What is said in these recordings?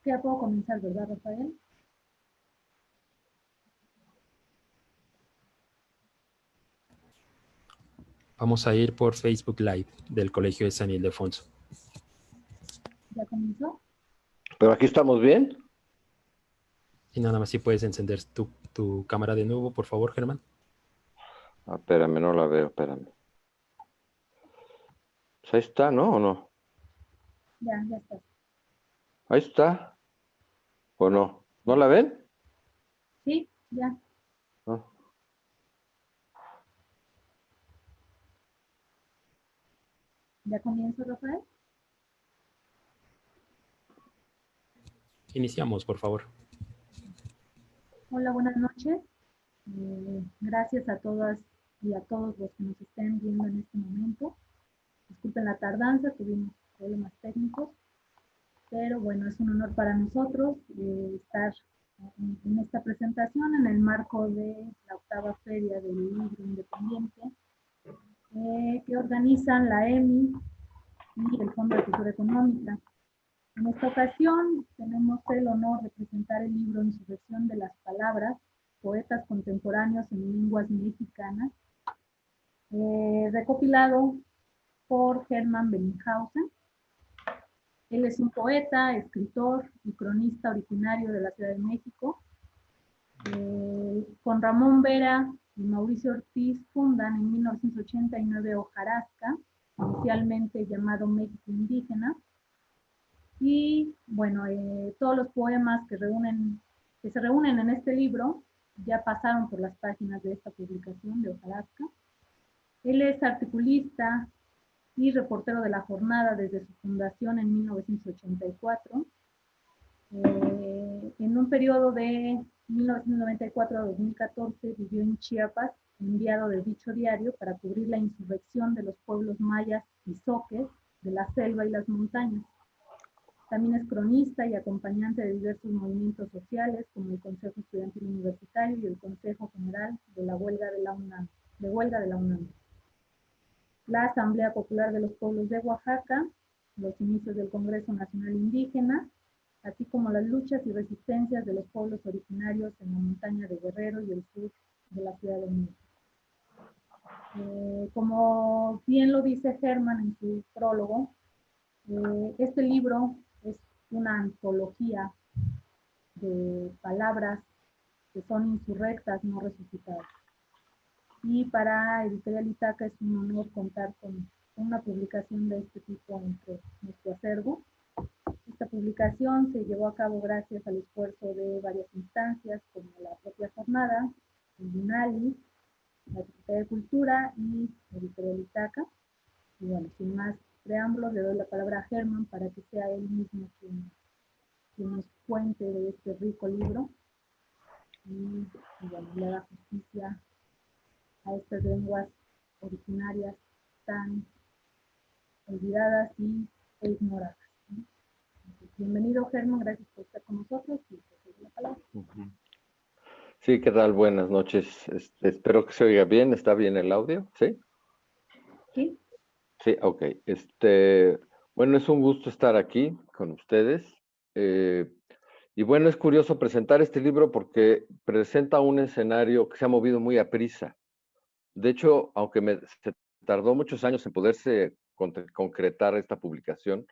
Ya puedo comenzar, ¿verdad, Rafael? Vamos a ir por Facebook Live del Colegio de San Ildefonso. ¿Ya comenzó? Pero aquí estamos bien. Y nada más si puedes encender tu cámara de nuevo, por favor, Germán. Ah, espérame, no la veo, espérame. Pues ahí está, ¿no? ¿O no? Ya está. Ahí está. ¿O no? ¿No la ven? Sí, ya. No. ¿Ya comienzo, Rafael? Iniciamos, por favor. Hola, buenas noches. Gracias a todas y a todos los que nos estén viendo en este momento. Disculpen la tardanza, tuvimos problemas técnicos, pero bueno, es un honor para nosotros estar en esta presentación en el marco de la 8ª Feria del Libro Independiente que organizan la EMI y el Fondo de Cultura Económica. En esta ocasión tenemos el honor de presentar el libro Insurrección de las Palabras, Poetas Contemporáneos en Lenguas Mexicanas, recopilado por Hermann Bellinghausen. Él es un poeta, escritor y cronista originario de la Ciudad de México. Con Ramón Vera y Mauricio Ortiz fundan en 1989 Hojarasca, inicialmente llamado México Indígena. Y bueno, todos los poemas que se reúnen en este libro ya pasaron por las páginas de esta publicación de Hojarasca. Él es articulista y reportero de La Jornada desde su fundación en 1984. En un periodo de 1994 a 2014 vivió en Chiapas, enviado de dicho diario para cubrir la insurrección de los pueblos mayas y zoques de la selva y las montañas. También es cronista y acompañante de diversos movimientos sociales, como el Consejo Estudiantil Universitario y el Consejo General de la Huelga de la UNAM. La Asamblea Popular de los Pueblos de Oaxaca, los inicios del Congreso Nacional Indígena, así como las luchas y resistencias de los pueblos originarios en la montaña de Guerrero y el sur de la Ciudad de México. Como bien lo dice Hermann en su prólogo, este libro es una antología de palabras que son insurrectas, no resucitadas. Y para Editorial Itaca es un honor contar con una publicación de este tipo entre nuestro acervo. Esta publicación se llevó a cabo gracias al esfuerzo de varias instancias, como la propia jornada, el INALI, la Secretaría de Cultura y Editorial Itaca. Y bueno, sin más preámbulos, le doy la palabra a Hermann para que sea él mismo quien nos cuente de este rico libro y bueno, le haga justicia a estas lenguas originarias tan olvidadas e ignoradas. Bienvenido, Germán, gracias por estar con nosotros y te doy la palabra. Sí, ¿qué tal? Buenas noches. Espero que se oiga bien. ¿Está bien el audio? ¿Sí? ¿Sí? Sí, ok. Bueno, es un gusto estar aquí con ustedes. Y bueno, es curioso presentar este libro porque presenta un escenario que se ha movido muy a prisa. De hecho, aunque se tardó muchos años en poderse concretar esta publicación,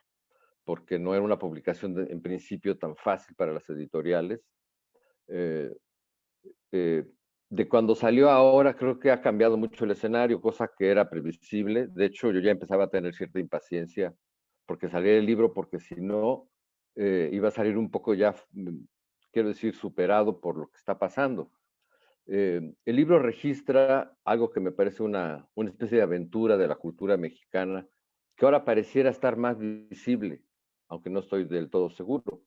porque no era una publicación en principio tan fácil para las editoriales, eh, de cuando salió a ahora creo que ha cambiado mucho el escenario, cosa que era previsible. De hecho, yo ya empezaba a tener cierta impaciencia porque saliera el libro, porque si no, iba a salir un poco ya, quiero decir, superado por lo que está pasando. El libro registra algo que me parece una especie de aventura de la cultura mexicana, que ahora pareciera estar más visible, aunque no estoy del todo seguro,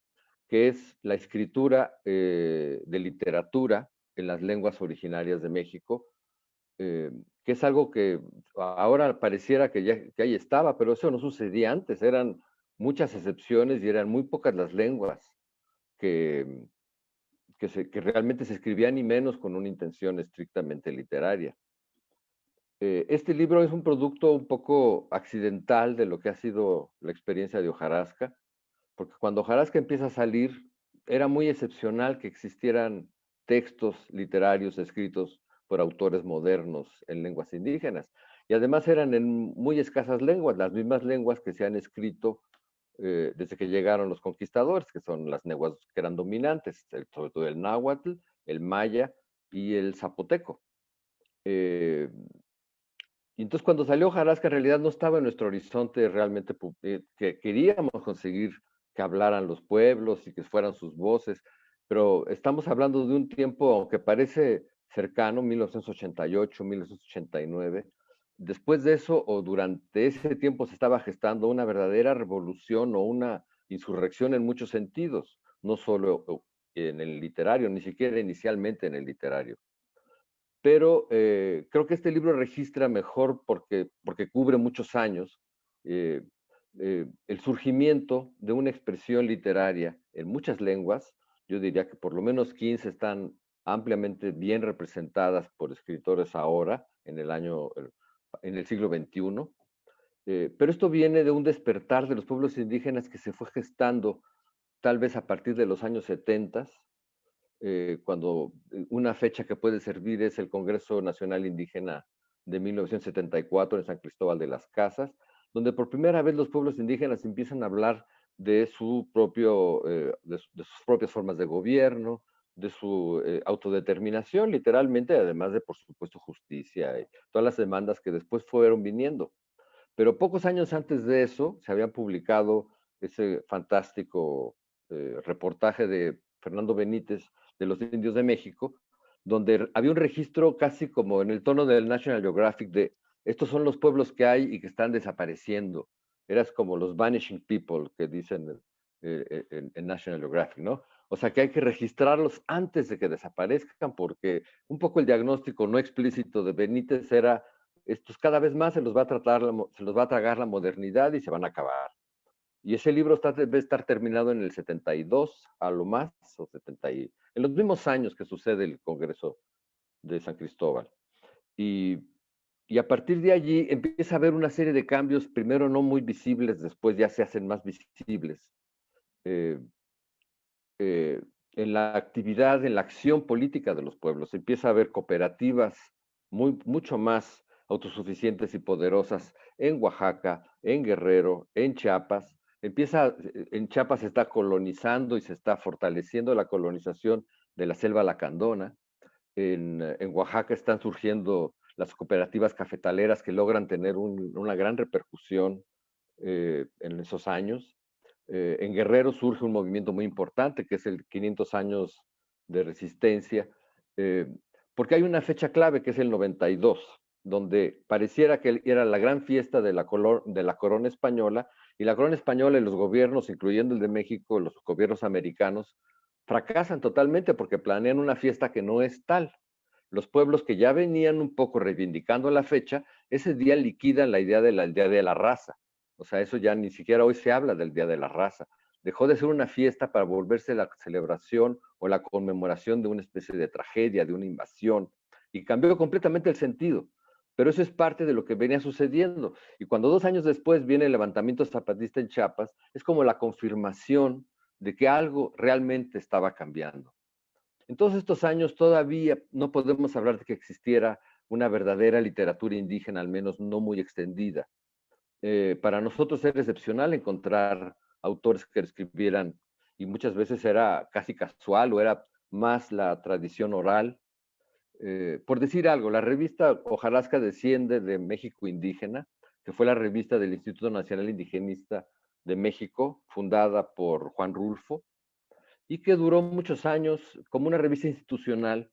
que es la escritura de literatura en las lenguas originarias de México, que es algo que ahora pareciera que ahí estaba, pero eso no sucedía antes, eran muchas excepciones y eran muy pocas las lenguas que, que realmente se escribían y menos con una intención estrictamente literaria. Este libro es un producto un poco accidental de lo que ha sido la experiencia de Hojarasca. porque cuando Hojarasca empieza a salir, era muy excepcional que existieran textos literarios escritos por autores modernos en lenguas indígenas. Y además eran en muy escasas lenguas, las mismas lenguas que se han escrito desde que llegaron los conquistadores, que son las lenguas que eran dominantes, sobre todo el náhuatl, el maya y el zapoteco. Eh, y entonces cuando salió Hojarasca, en realidad no estaba en nuestro horizonte realmente que queríamos conseguir que hablaran los pueblos y que fueran sus voces, pero estamos hablando de un tiempo, aunque parece cercano, 1988, 1989. Después de eso, o durante ese tiempo, se estaba gestando una verdadera revolución o una insurrección en muchos sentidos, no solo en el literario, ni siquiera inicialmente en el literario. Pero creo que este libro registra mejor porque cubre muchos años eh, el surgimiento de una expresión literaria en muchas lenguas. Yo diría que por lo menos 15 están ampliamente bien representadas por escritores ahora, en el siglo XXI. Pero esto viene de un despertar de los pueblos indígenas que se fue gestando tal vez a partir de los años 70, cuando una fecha que puede servir es el Congreso Nacional Indígena de 1974 en San Cristóbal de las Casas, donde por primera vez los pueblos indígenas empiezan a hablar de sus propias formas de gobierno, de su autodeterminación, literalmente, además de, por supuesto, justicia y todas las demandas que después fueron viniendo. Pero pocos años antes de eso se había publicado ese fantástico reportaje de Fernando Benítez de los Indios de México, donde había un registro casi como en el tono del National Geographic de estos son los pueblos que hay y que están desapareciendo. Eras como los vanishing people que dicen en National Geographic, ¿no? O sea que hay que registrarlos antes de que desaparezcan, porque un poco el diagnóstico no explícito de Benítez era estos cada vez más se los va a tragar la modernidad y se van a acabar. Y ese libro debe estar terminado en el 72, a lo más, o 70 en los mismos años que sucede el Congreso de San Cristóbal. Y, y a partir de allí empieza a haber una serie de cambios, primero no muy visibles, después ya se hacen más visibles. Eh, en la actividad, en la acción política de los pueblos. Empieza a haber cooperativas mucho más autosuficientes y poderosas en Oaxaca, en Guerrero, en Chiapas. En Chiapas se está colonizando y se está fortaleciendo la colonización de la selva lacandona. En Oaxaca están surgiendo las cooperativas cafetaleras que logran tener una gran repercusión en esos años. En Guerrero surge un movimiento muy importante, que es el 500 años de resistencia, eh, porque hay una fecha clave, que es el 92, donde pareciera que era la gran fiesta de la corona española, y la corona española y los gobiernos, incluyendo el de México, los gobiernos americanos, fracasan totalmente porque planean una fiesta que no es tal. Los pueblos que ya venían un poco reivindicando la fecha, ese día liquidan la idea del Día de la Raza. O sea, eso ya ni siquiera hoy se habla del Día de la Raza. Dejó de ser una fiesta para volverse la celebración o la conmemoración de una especie de tragedia, de una invasión, y cambió completamente el sentido. Pero eso es parte de lo que venía sucediendo. Y cuando 2 años después viene el levantamiento zapatista en Chiapas, es como la confirmación de que algo realmente estaba cambiando. En todos estos años todavía no podemos hablar de que existiera una verdadera literatura indígena, al menos no muy extendida. Para nosotros era excepcional encontrar autores que escribieran, y muchas veces era casi casual o era más la tradición oral. Por decir algo, la revista Hojarasca desciende de México Indígena, que fue la revista del Instituto Nacional Indigenista de México, fundada por Juan Rulfo, y que duró muchos años como una revista institucional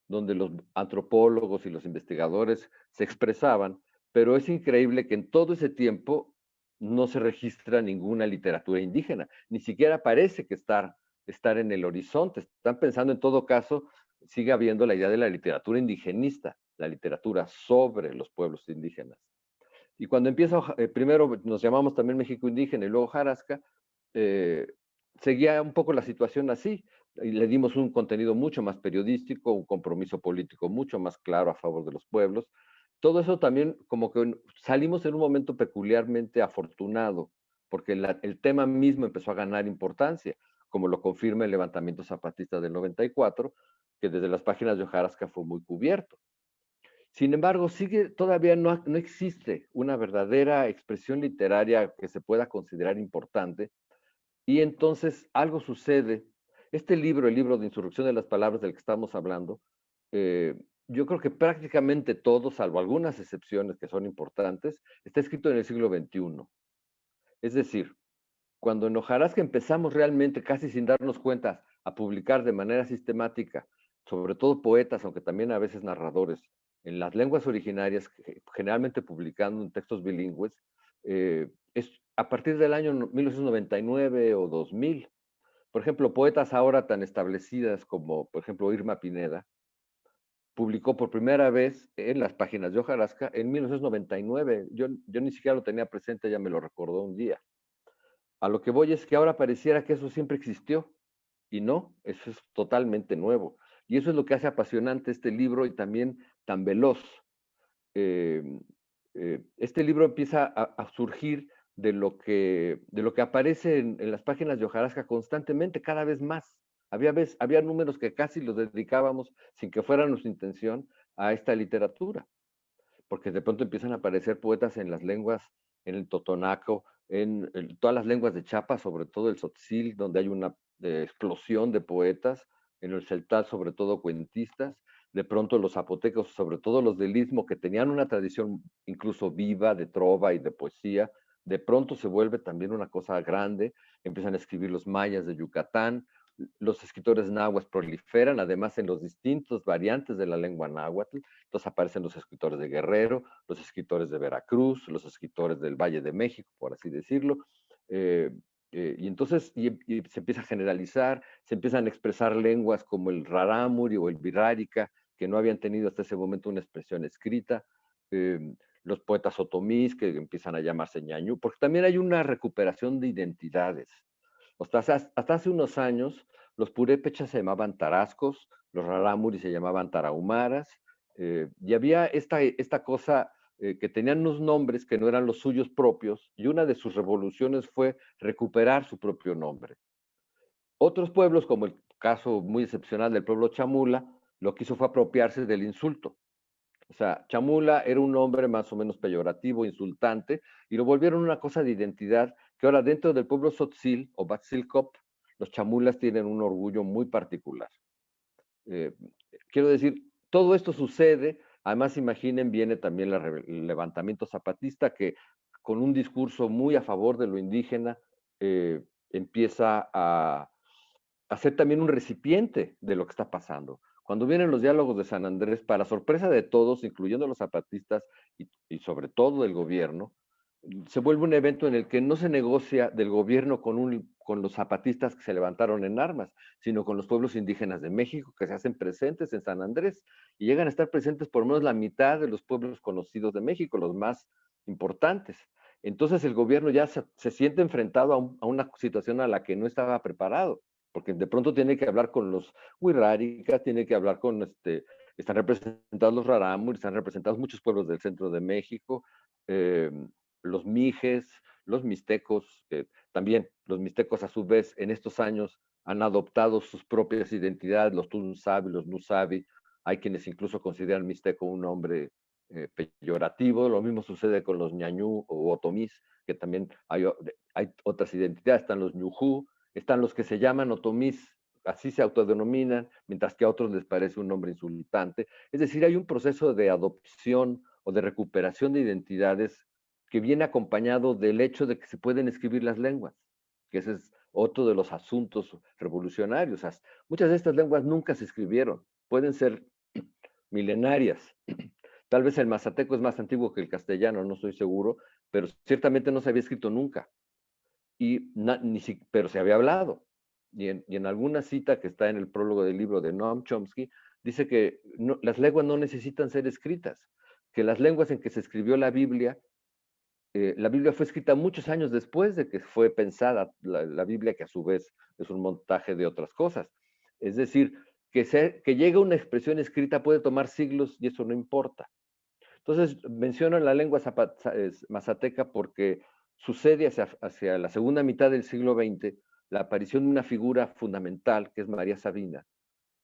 donde los antropólogos y los investigadores se expresaban, pero es increíble que en todo ese tiempo no se registra ninguna literatura indígena, ni siquiera parece que estar en el horizonte. Están pensando en todo caso, sigue habiendo la idea de la literatura indigenista, la literatura sobre los pueblos indígenas. Y cuando empieza, primero nos llamamos también México Indígena y luego Hojarasca, eh, seguía un poco la situación así. Y le dimos un contenido mucho más periodístico, un compromiso político mucho más claro a favor de los pueblos. Todo eso también como que salimos en un momento peculiarmente afortunado, porque el tema mismo empezó a ganar importancia, como lo confirma el levantamiento zapatista del 94, que desde las páginas de hojarasca fue muy cubierto. Sin embargo, todavía no existe una verdadera expresión literaria que se pueda considerar importante, y entonces algo sucede. Este libro, el libro de Insurrección de las Palabras del que estamos hablando, yo creo que prácticamente todo, salvo algunas excepciones que son importantes, está escrito en el siglo XXI. Es decir, cuando en hojarasca empezamos realmente, casi sin darnos cuenta, a publicar de manera sistemática, sobre todo poetas, aunque también a veces narradores, en las lenguas originarias, generalmente publicando en textos bilingües, es a partir del año 1999 o 2000. Por ejemplo, poetas ahora tan establecidas como, por ejemplo, Irma Pineda, publicó por primera vez en las páginas de hojarasca en 1999. Yo ni siquiera lo tenía presente, ella me lo recordó un día. A lo que voy es que ahora pareciera que eso siempre existió, y no, eso es totalmente nuevo. Y eso es lo que hace apasionante este libro y también tan veloz. Este libro empieza a surgir de lo que aparece en las páginas de hojarasca constantemente, cada vez más. Había números que casi los dedicábamos, sin que fuera nuestra intención, a esta literatura, porque de pronto empiezan a aparecer poetas en las lenguas, en el totonaco, en todas las lenguas de Chiapas, sobre todo el tzotzil, donde hay una explosión de poetas, en el celtal sobre todo cuentistas, de pronto los zapotecos, sobre todo los del Istmo, que tenían una tradición incluso viva de trova y de poesía, de pronto se vuelve también una cosa grande, empiezan a escribir los mayas de Yucatán, los escritores náhuatl proliferan, además en los distintos variantes de la lengua náhuatl. Entonces aparecen los escritores de Guerrero, los escritores de Veracruz, los escritores del Valle de México, por así decirlo. Y entonces se empieza a generalizar, se empiezan a expresar lenguas como el rarámuri o el virárica, que no habían tenido hasta ese momento una expresión escrita. Los poetas otomís, que empiezan a llamarse ñañú, porque también hay una recuperación de identidades. Hasta hace unos años, los purépechas se llamaban tarascos, los rarámuris se llamaban tarahumaras, y había esta cosa que tenían unos nombres que no eran los suyos propios, y una de sus revoluciones fue recuperar su propio nombre. Otros pueblos, como el caso muy excepcional del pueblo chamula, lo que hizo fue apropiarse del insulto. O sea, chamula era un nombre más o menos peyorativo, insultante, y lo volvieron una cosa de identidad que ahora dentro del pueblo tzotzil o Batzilcop, los chamulas tienen un orgullo muy particular. Quiero decir, todo esto sucede, además imaginen, viene también el levantamiento zapatista que con un discurso muy a favor de lo indígena empieza a ser también un recipiente de lo que está pasando. Cuando vienen los diálogos de San Andrés, para sorpresa de todos, incluyendo los zapatistas y sobre todo del gobierno, se vuelve un evento en el que no se negocia del gobierno con los zapatistas que se levantaron en armas, sino con los pueblos indígenas de México que se hacen presentes en San Andrés y llegan a estar presentes por lo menos la mitad de los pueblos conocidos de México, los más importantes. Entonces el gobierno ya se siente enfrentado a una situación a la que no estaba preparado, porque de pronto tiene que hablar con los huirráricas, tiene que hablar con, están representados los rarámuris, están representados muchos pueblos del centro de México, los mijes, los mixtecos, también los mixtecos a su vez en estos años han adoptado sus propias identidades, los tunsabi, los nusabi, hay quienes incluso consideran mixteco un nombre peyorativo, lo mismo sucede con los ñañú o otomís, que también hay otras identidades, están los ñujú, están los que se llaman otomís, así se autodenominan, mientras que a otros les parece un nombre insultante. Es decir, hay un proceso de adopción o de recuperación de identidades que viene acompañado del hecho de que se pueden escribir las lenguas, que ese es otro de los asuntos revolucionarios. O sea, muchas de estas lenguas nunca se escribieron, pueden ser milenarias. Tal vez el mazateco es más antiguo que el castellano, no estoy seguro, pero ciertamente no se había escrito nunca. Pero se había hablado. Y en alguna cita que está en el prólogo del libro de Noam Chomsky, dice que las lenguas no necesitan ser escritas, que las lenguas en que se escribió la Biblia fue escrita muchos años después de que fue pensada la Biblia, que a su vez es un montaje de otras cosas. Es decir, que llegue una expresión escrita puede tomar siglos y eso no importa. Entonces, menciono la lengua mazateca porque sucede hacia la segunda mitad del siglo XX la aparición de una figura fundamental, que es María Sabina,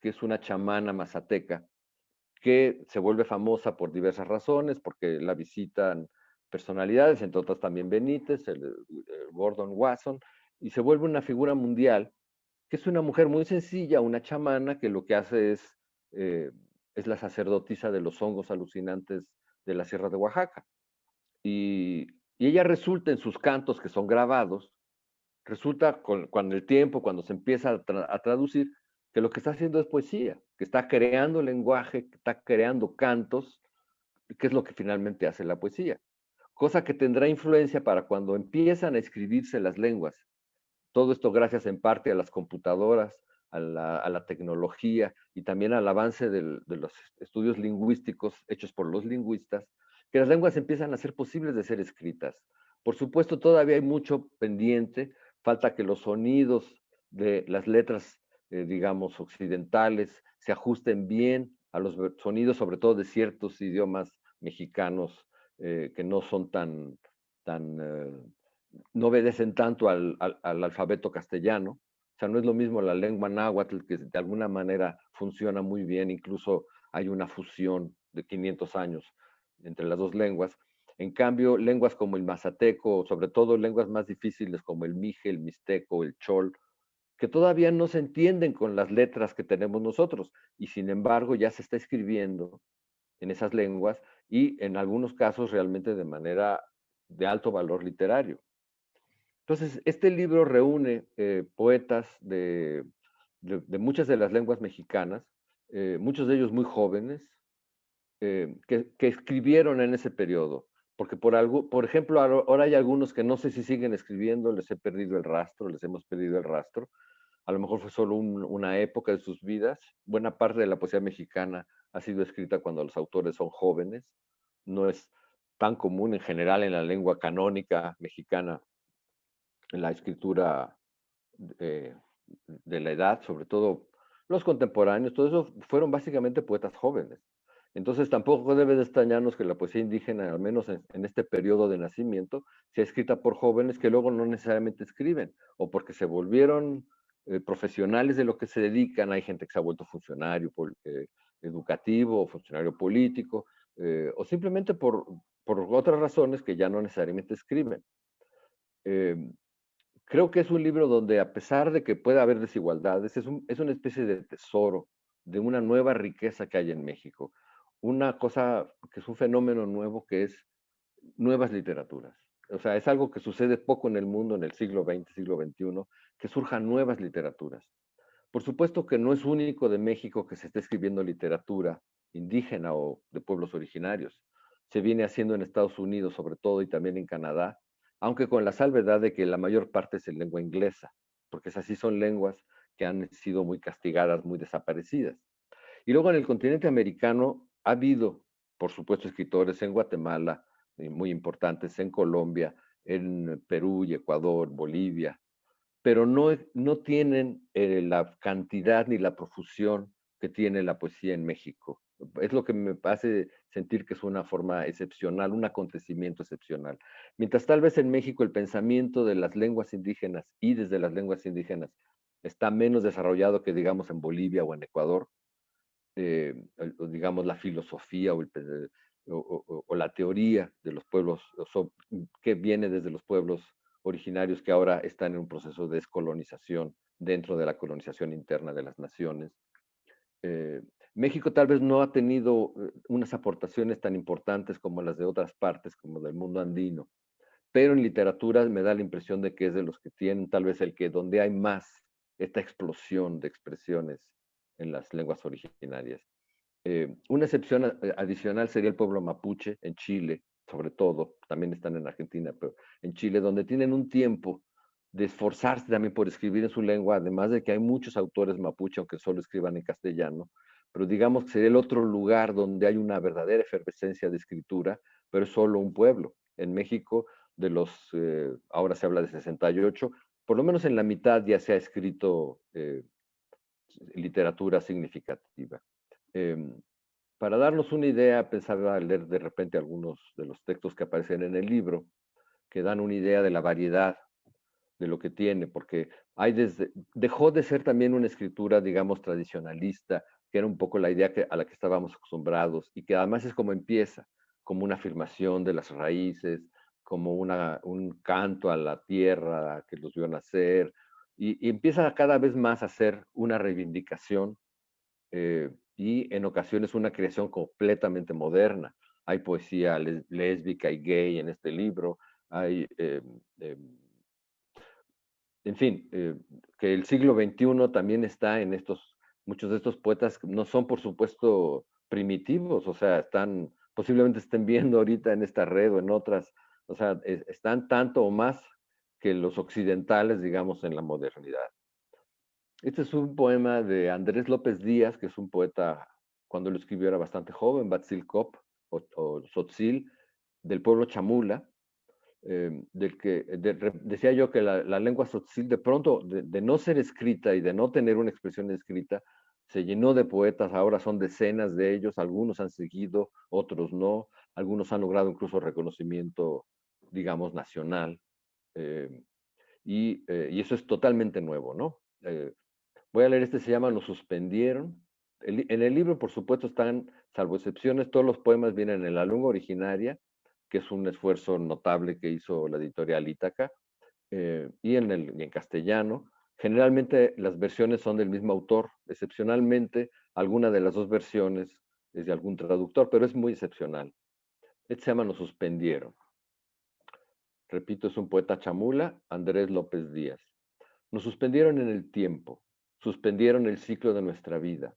que es una chamana mazateca, que se vuelve famosa por diversas razones, porque la visitan personalidades, entre otras también Benítez, el Gordon Wasson, y se vuelve una figura mundial, que es una mujer muy sencilla, una chamana, que lo que hace es la sacerdotisa de los hongos alucinantes de la Sierra de Oaxaca. Y ella resulta en sus cantos, que son grabados, resulta con el tiempo, cuando se empieza a traducir, que lo que está haciendo es poesía, que está creando lenguaje, que está creando cantos, que es lo que finalmente hace la poesía. Cosa que tendrá influencia para cuando empiezan a escribirse las lenguas. Todo esto gracias en parte a las computadoras, a la tecnología y también al avance de los estudios lingüísticos hechos por los lingüistas, que las lenguas empiezan a ser posibles de ser escritas. Por supuesto, todavía hay mucho pendiente, falta que los sonidos de las letras, digamos, occidentales se ajusten bien a los sonidos, sobre todo de ciertos idiomas mexicanos que no son no obedecen tanto al alfabeto castellano. O sea, no es lo mismo la lengua náhuatl, que de alguna manera funciona muy bien, incluso hay una fusión de 500 años entre las dos lenguas. En cambio, lenguas como el mazateco, sobre todo lenguas más difíciles como el mije, el mixteco, el chol, que todavía no se entienden con las letras que tenemos nosotros, y sin embargo ya se está escribiendo en esas lenguas y en algunos casos realmente de manera de alto valor literario. Entonces, este libro reúne poetas de muchas de las lenguas mexicanas, muchos de ellos muy jóvenes, que escribieron en ese periodo. Porque por ejemplo, ahora hay algunos que no sé si siguen escribiendo, les he perdido el rastro, les hemos perdido el rastro. A lo mejor fue solo una época de sus vidas. Buena parte de la poesía mexicana ha sido escrita cuando los autores son jóvenes. No es tan común en general en la lengua canónica mexicana la escritura eh, de la edad, sobre todo los contemporáneos, todo eso fueron básicamente poetas jóvenes. Entonces tampoco debe de extrañarnos que la poesía indígena, al menos en este periodo de nacimiento, sea escrita por jóvenes que luego no necesariamente escriben, o porque se volvieron profesionales de lo que se dedican. Hay gente que se ha vuelto funcionario educativo, o funcionario político, o simplemente por otras razones que ya no necesariamente escriben. Creo que es un libro donde, a pesar de que pueda haber desigualdades, es una especie de tesoro, de una nueva riqueza que hay en México. Una cosa que es un fenómeno nuevo, que es nuevas literaturas. O sea, es algo que sucede poco en el mundo en el siglo XX, siglo XXI, que surjan nuevas literaturas. Por supuesto que no es único de México que se esté escribiendo literatura indígena o de pueblos originarios. Se viene haciendo en Estados Unidos, sobre todo, y también en Canadá, aunque con la salvedad de que la mayor parte es en lengua inglesa, porque esas sí son lenguas que han sido muy castigadas, muy desaparecidas. Y luego en el continente americano ha habido, por supuesto, escritores en Guatemala, muy importantes, en Colombia, en Perú y Ecuador, Bolivia, pero no tienen la cantidad ni la profusión que tiene la poesía en México. Es lo que me hace sentir que es una forma excepcional, un acontecimiento excepcional. Mientras tal vez en México el pensamiento de las lenguas indígenas y desde las lenguas indígenas está menos desarrollado que, digamos, en Bolivia o en Ecuador, digamos, la filosofía o la teoría de los pueblos, que viene desde los pueblos originarios que ahora están en un proceso de descolonización dentro de la colonización interna de las naciones. Eh, México tal vez no ha tenido unas aportaciones tan importantes como las de otras partes, como del mundo andino, pero en literatura me da la impresión de que es de los que tienen tal vez donde hay más esta explosión de expresiones en las lenguas originarias. Una excepción adicional sería el pueblo mapuche en Chile, sobre todo, también están en Argentina, pero en Chile, donde tienen un tiempo de esforzarse también por escribir en su lengua, además de que hay muchos autores mapuche, aunque solo escriban en castellano, pero digamos que sería el otro lugar donde hay una verdadera efervescencia de escritura, pero es solo un pueblo. En México, ahora se habla de 68, por lo menos en la mitad ya se ha escrito literatura significativa. Para darnos una idea, pensaba leer de repente algunos de los textos que aparecen en el libro. que dan una idea de la variedad de lo que tiene, porque dejó de ser también una escritura, digamos, tradicionalista, que era un poco la idea a la que estábamos acostumbrados, y que además es como empieza, como una afirmación de las raíces, como un canto a la tierra que los vio nacer, y empieza cada vez más a ser una reivindicación y en ocasiones una creación completamente moderna. Hay poesía lésbica y gay en este libro, hay, en fin, que el siglo XXI también está en muchos de estos poetas no son por supuesto primitivos, o sea, posiblemente estén viendo ahorita en esta red o en otras, o sea, están tanto o más que los occidentales, digamos, en la modernidad. Este es un poema de Andrés López Díaz, que es un poeta, cuando lo escribió era bastante joven, Batzilcop o Tzotzil, del pueblo chamula, decía yo que la lengua tzotzil de pronto, de no ser escrita y de no tener una expresión escrita, se llenó de poetas, ahora son decenas de ellos, algunos han seguido, otros no, algunos han logrado incluso reconocimiento, digamos, nacional, y eso es totalmente nuevo, ¿no? Voy a leer se llama Nos suspendieron. En el libro, por supuesto, están, salvo excepciones, todos los poemas vienen en la lengua originaria, que es un esfuerzo notable que hizo la editorial Ítaca, y en castellano. Generalmente las versiones son del mismo autor, excepcionalmente alguna de las dos versiones es de algún traductor, pero es muy excepcional. Este se llama Nos suspendieron. Repito, es un poeta chamula, Andrés López Díaz. Nos suspendieron en el tiempo, suspendieron el ciclo de nuestra vida,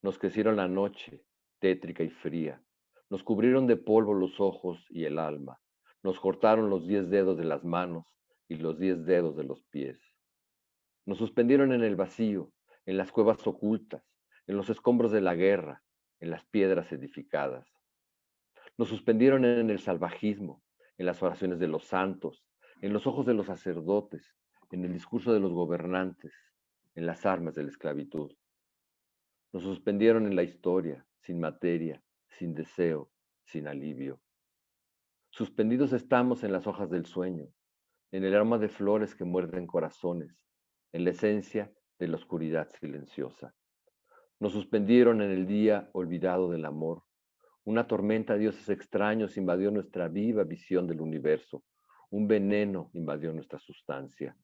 nos crecieron la noche, tétrica y fría, nos cubrieron de polvo los ojos y el alma, nos cortaron los 10 dedos de las manos y los 10 dedos de los pies. Nos suspendieron en el vacío, en las cuevas ocultas, en los escombros de la guerra, en las piedras edificadas. Nos suspendieron en el salvajismo, en las oraciones de los santos, en los ojos de los sacerdotes, en el discurso de los gobernantes, en las armas de la esclavitud. Nos suspendieron en la historia, sin materia, sin deseo, sin alivio. Suspendidos estamos en las hojas del sueño, en el aroma de flores que muerden corazones, en la esencia de la oscuridad silenciosa. Nos suspendieron en el día olvidado del amor. Una tormenta de dioses extraños invadió nuestra viva visión del universo. Un veneno invadió nuestra sustancia.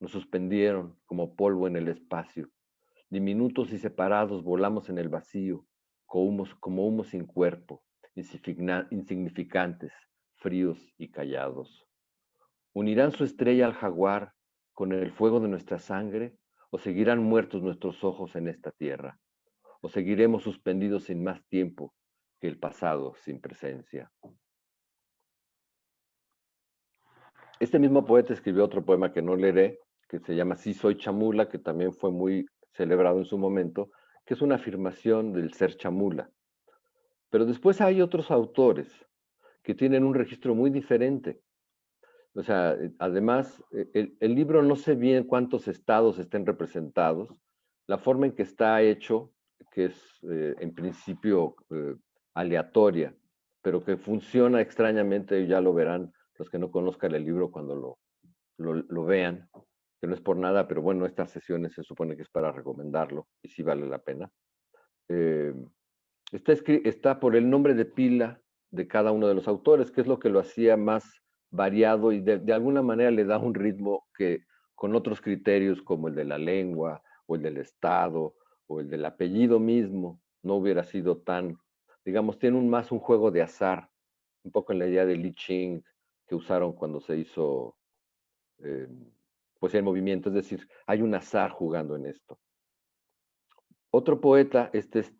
Nos suspendieron como polvo en el espacio. Diminutos y separados volamos en el vacío, como humo sin cuerpo, insignificantes, fríos y callados. ¿Unirán su estrella al jaguar con el fuego de nuestra sangre o seguirán muertos nuestros ojos en esta tierra? ¿O seguiremos suspendidos sin más tiempo que el pasado sin presencia? Este mismo poeta escribió otro poema que no leeré, que se llama Sí soy chamula, que también fue muy celebrado en su momento, que es una afirmación del ser chamula. Pero después hay otros autores que tienen un registro muy diferente. O sea, además, el libro no sé bien cuántos estados estén representados. La forma en que está hecho, que es en principio aleatoria, pero que funciona extrañamente, ya lo verán los que no conozcan el libro cuando lo vean, que no es por nada, pero bueno, estas sesiones se supone que es para recomendarlo y sí vale la pena. Está por el nombre de pila de cada uno de los autores, que es lo que lo hacía más variado y de alguna manera le da un ritmo que con otros criterios como el de la lengua o el del estado o el del apellido mismo no hubiera sido tan, digamos, tiene más un juego de azar, un poco en la idea de Li Ching que usaron cuando se hizo pues el movimiento, es decir, hay un azar jugando en esto. Otro poeta, este es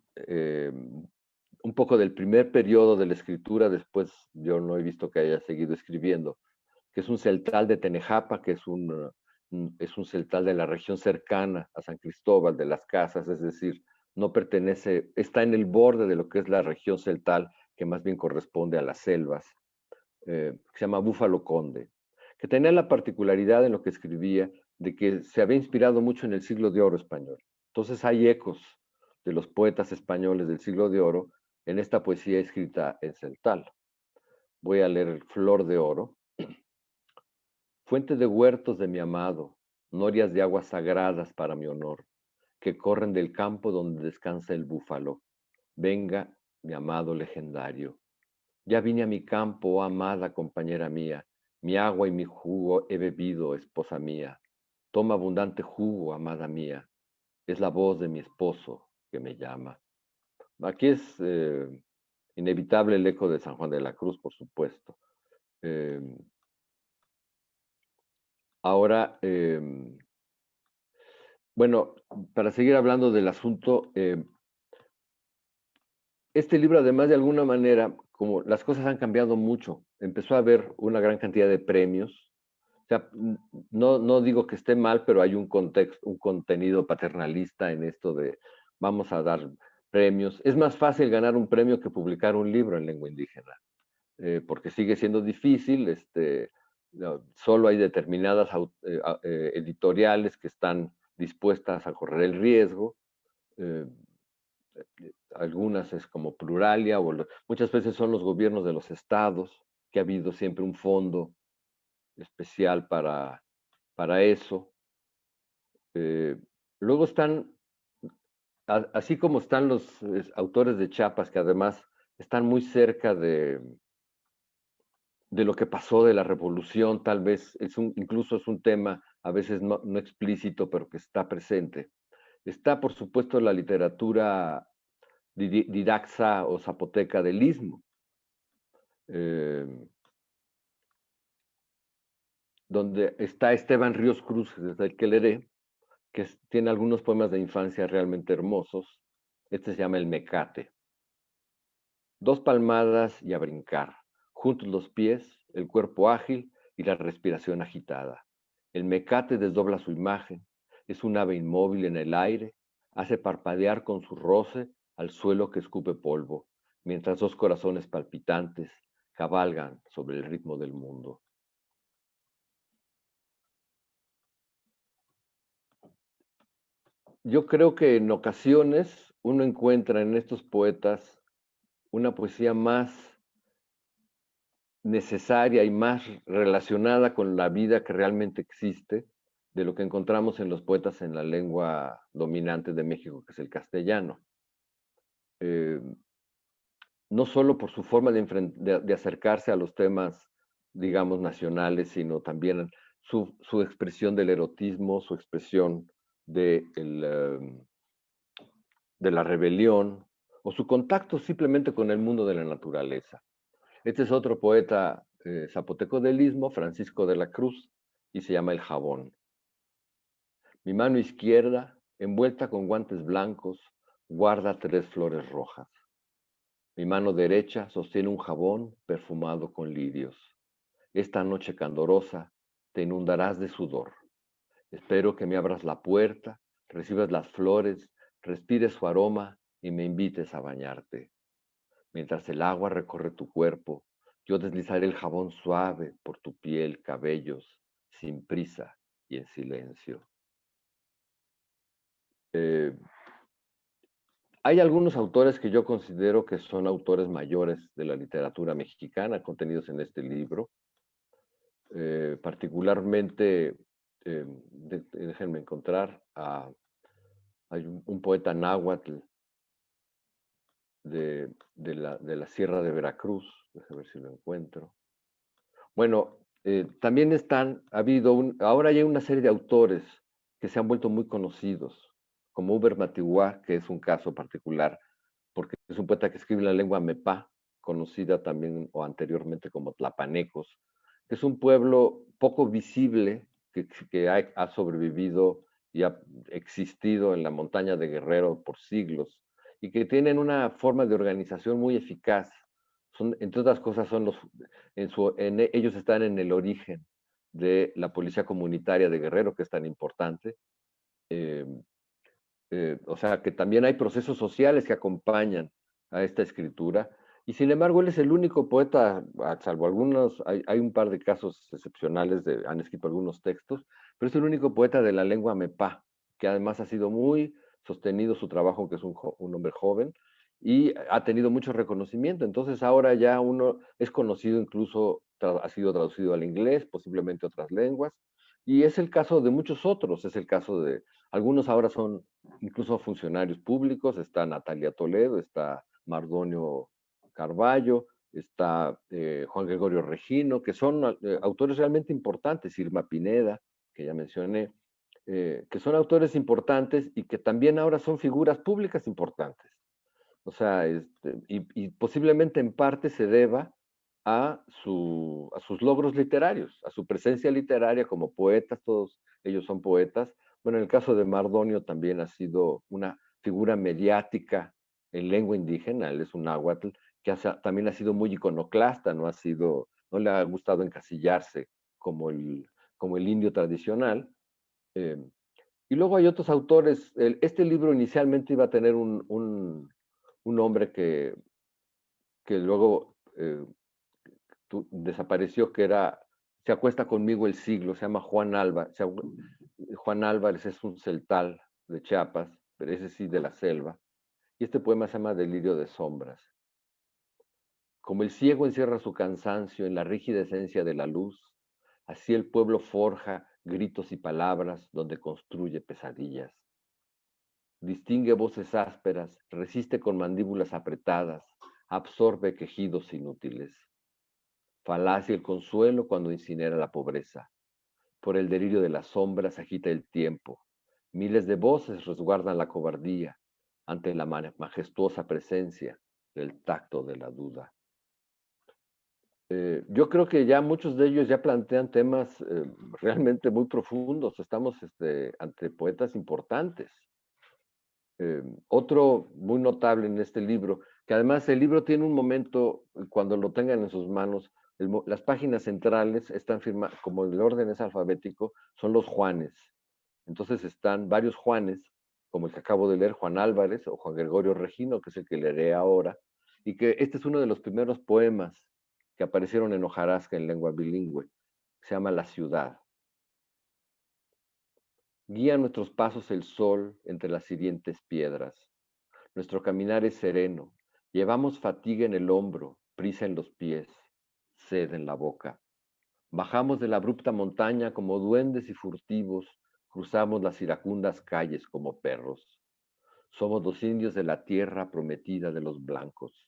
un poco del primer periodo de la escritura, después yo no he visto que haya seguido escribiendo, que es un celtal de Tenejapa, que es un celtal de la región cercana a San Cristóbal de las Casas, es decir, no pertenece, está en el borde de lo que es la región celtal, que más bien corresponde a las selvas, que se llama Búfalo Conde, que tenía la particularidad en lo que escribía de que se había inspirado mucho en el siglo de oro español. Entonces hay ecos de los poetas españoles del siglo de oro en esta poesía escrita en celtal. Voy a leer Flor de Oro. fuente de huertos de mi amado, norias de aguas sagradas para mi honor, que corren del campo donde descansa el búfalo. Venga, mi amado legendario. Ya vine a mi campo, oh amada compañera mía, mi agua y mi jugo he bebido, esposa mía. Toma abundante jugo, amada mía. Es la voz de mi esposo que me llama. Aquí es inevitable el eco de San Juan de la Cruz, por supuesto. Eh, ahora, bueno, para seguir hablando del asunto, este libro, además, de alguna manera, como las cosas han cambiado mucho, empezó a haber una gran cantidad de premios. O sea, no digo que esté mal, pero hay un contexto, un contenido paternalista en esto de vamos a dar premios. Es más fácil ganar un premio que publicar un libro en lengua indígena, porque sigue siendo difícil. Solo hay determinadas editoriales que están dispuestas a correr el riesgo. Eh, Algunas es como Pluralia, muchas veces son los gobiernos de los estados, que ha habido siempre un fondo especial para eso. Luego están, así como están los autores de Chiapas, que además están muy cerca de lo que pasó de la revolución, tal vez incluso es un tema a veces no explícito, pero que está presente. Está, por supuesto, la literatura didaxa o zapoteca del Istmo, donde está Esteban Ríos Cruz, desde el que leeré, que tiene algunos poemas de infancia realmente hermosos. Este se llama El Mecate. 2 palmadas y a brincar, juntos los pies, el cuerpo ágil y la respiración agitada. El mecate desdobla su imagen, es un ave inmóvil en el aire, hace parpadear con su roce al suelo que escupe polvo, mientras 2 corazones palpitantes cabalgan sobre el ritmo del mundo. Yo creo que en ocasiones uno encuentra en estos poetas una poesía más necesaria y más relacionada con la vida que realmente existe de lo que encontramos en los poetas en la lengua dominante de México, que es el castellano. No solo por su forma de acercarse a los temas, digamos, nacionales, sino también su expresión del erotismo, su expresión de la rebelión, o su contacto simplemente con el mundo de la naturaleza. Este es otro poeta zapoteco del Istmo, Francisco de la Cruz, y se llama El Jabón. Mi mano izquierda, envuelta con guantes blancos, guarda 3 flores rojas. Mi mano derecha sostiene un jabón perfumado con lirios. Esta noche candorosa te inundarás de sudor. Espero que me abras la puerta, recibas las flores, respires su aroma y me invites a bañarte. Mientras el agua recorre tu cuerpo, yo deslizaré el jabón suave por tu piel, cabellos, sin prisa y en silencio. Hay algunos autores que yo considero que son autores mayores de la literatura mexicana contenidos en este libro. Particularmente, déjenme encontrar, hay un poeta náhuatl de la Sierra de Veracruz, déjenme ver si lo encuentro. Bueno, también ahora hay una serie de autores que se han vuelto muy conocidos, como Uber Matiguá, que es un caso particular, porque es un poeta que escribe en la lengua mepá, conocida también o anteriormente como tlapanecos, que es un pueblo poco visible que ha sobrevivido y ha existido en la montaña de Guerrero por siglos, y que tienen una forma de organización muy eficaz. Entre otras cosas, ellos están en el origen de la policía comunitaria de Guerrero, que es tan importante. O sea, que también hay procesos sociales que acompañan a esta escritura. Y sin embargo, él es el único poeta, salvo algunos, hay un par de casos excepcionales, han escrito algunos textos, pero es el único poeta de la lengua mepá, que además ha sido muy sostenido su trabajo, que es un hombre joven, y ha tenido mucho reconocimiento. Entonces ahora ya uno es conocido, incluso ha sido traducido al inglés, posiblemente a otras lenguas, y es el caso de muchos otros. Es el caso de algunos ahora son incluso funcionarios públicos. Está Natalia Toledo, está Mardonio Carballo, está Juan Gregorio Regino, que son autores realmente importantes, Irma Pineda, que ya mencioné, que son autores importantes y que también ahora son figuras públicas importantes. O sea, y posiblemente en parte se deba a sus logros literarios, a su presencia literaria como poetas. Todos ellos son poetas. Bueno, en el caso de Mardonio también ha sido una figura mediática en lengua indígena. Él es un náhuatl que también ha sido muy iconoclasta, no le ha gustado encasillarse como el indio tradicional. Eh, y luego hay otros autores. Este libro inicialmente iba a tener un hombre que luego desapareció, que Se acuesta conmigo el siglo, se llama Juan Álvarez. Juan Álvarez es un celtal de Chiapas, pero ese sí de la selva. Y este poema se llama Delirio de sombras. Como el ciego encierra su cansancio en la rígida esencia de la luz, así el pueblo forja gritos y palabras donde construye pesadillas. Distingue voces ásperas, resiste con mandíbulas apretadas, absorbe quejidos inútiles. Falacia el consuelo cuando incinera la pobreza. Por el delirio de las sombras agita el tiempo. Miles de voces resguardan la cobardía ante la majestuosa presencia del tacto de la duda. Yo creo que ya muchos de ellos ya plantean temas realmente muy profundos. Estamos ante poetas importantes. Otro muy notable en este libro, que además el libro tiene un momento, cuando lo tengan en sus manos, las páginas centrales están firmadas, como el orden es alfabético, son los Juanes. Entonces están varios Juanes, como el que acabo de leer, Juan Álvarez o Juan Gregorio Regino, que es el que leeré ahora, y que este es uno de los primeros poemas que aparecieron en hojarasca en lengua bilingüe. Se llama La ciudad. Guía nuestros pasos el sol entre las hirientes piedras. Nuestro caminar es sereno. Llevamos fatiga en el hombro, prisa en los pies, sed en la boca. Bajamos de la abrupta montaña como duendes y furtivos, cruzamos las iracundas calles como perros. Somos los indios de la tierra prometida de los blancos.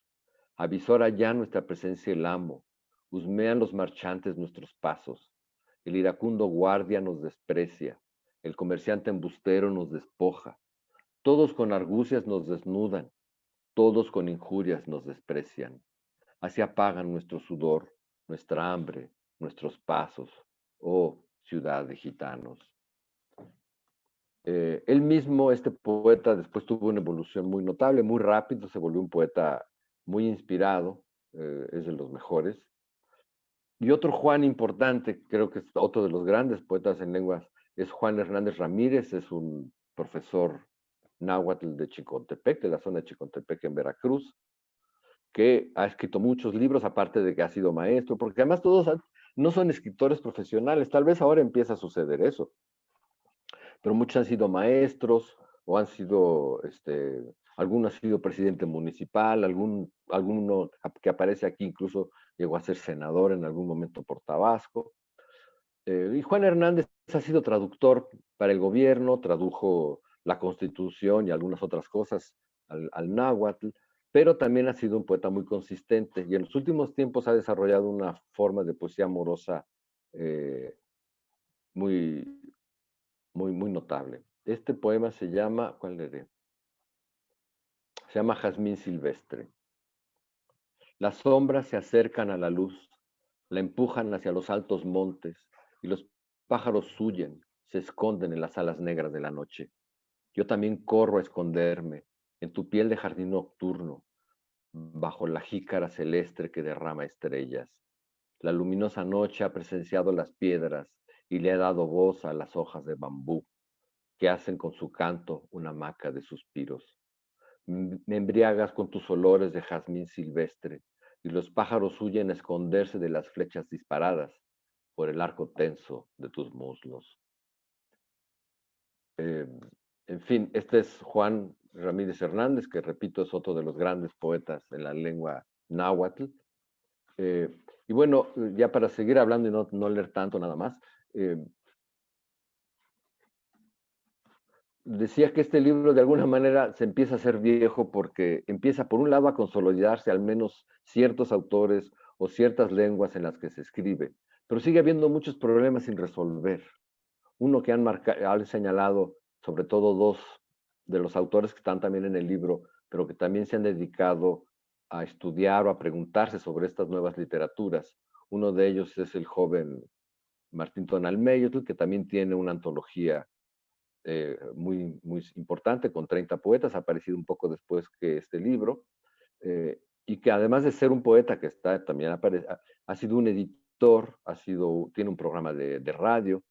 Avisora ya nuestra presencia el amo. Husmean los marchantes nuestros pasos. El iracundo guardia nos desprecia. El comerciante embustero nos despoja. Todos con argucias nos desnudan. Todos con injurias nos desprecian. Así apagan nuestro sudor, nuestra hambre, nuestros pasos, oh ciudad de gitanos. Él mismo, este poeta, después tuvo una evolución muy notable, muy rápido, se volvió un poeta muy inspirado, es de los mejores. Y otro Juan importante, creo que es otro de los grandes poetas en lenguas, es Juan Hernández Ramírez, es un profesor náhuatl de Chicontepec, de la zona de Chicontepec en Veracruz, que ha escrito muchos libros, aparte de que ha sido maestro, porque además todos no son escritores profesionales. Tal vez ahora empieza a suceder eso, pero muchos han sido maestros o han sido, alguno ha sido presidente municipal, alguno que aparece aquí incluso llegó a ser senador en algún momento por Tabasco. Y Juan Hernández ha sido traductor para el gobierno, tradujo la Constitución y algunas otras cosas al náhuatl, pero también ha sido un poeta muy consistente y en los últimos tiempos ha desarrollado una forma de poesía amorosa muy, muy notable. Este poema se llama, ¿cuál leeré? Se llama Jazmín Silvestre. Las sombras se acercan a la luz, la empujan hacia los altos montes y los pájaros huyen, se esconden en las alas negras de la noche. Yo también corro a esconderme en tu piel de jardín nocturno, bajo la jícara celeste que derrama estrellas. La luminosa noche ha presenciado las piedras y le ha dado voz a las hojas de bambú, que hacen con su canto una hamaca de suspiros. Me embriagas con tus olores de jazmín silvestre, y los pájaros huyen a esconderse de las flechas disparadas por el arco tenso de tus muslos. En fin, este es Juan Ramírez Hernández, que repito es otro de los grandes poetas en la lengua náhuatl. Y bueno, ya para seguir hablando y no leer tanto nada más, decía que este libro de alguna manera se empieza a hacer viejo porque empieza por un lado a consolidarse al menos ciertos autores o ciertas lenguas en las que se escribe, pero sigue habiendo muchos problemas sin resolver. Uno que han señalado, sobre todo dos de los autores que están también en el libro, pero que también se han dedicado a estudiar o a preguntarse sobre estas nuevas literaturas. Uno de ellos es el joven Martín Tonalmeyotl, que también tiene una antología muy, muy importante, con 30 poetas, ha aparecido un poco después que este libro, y que además de ser un poeta que está, también ha sido un editor, tiene un programa de radio,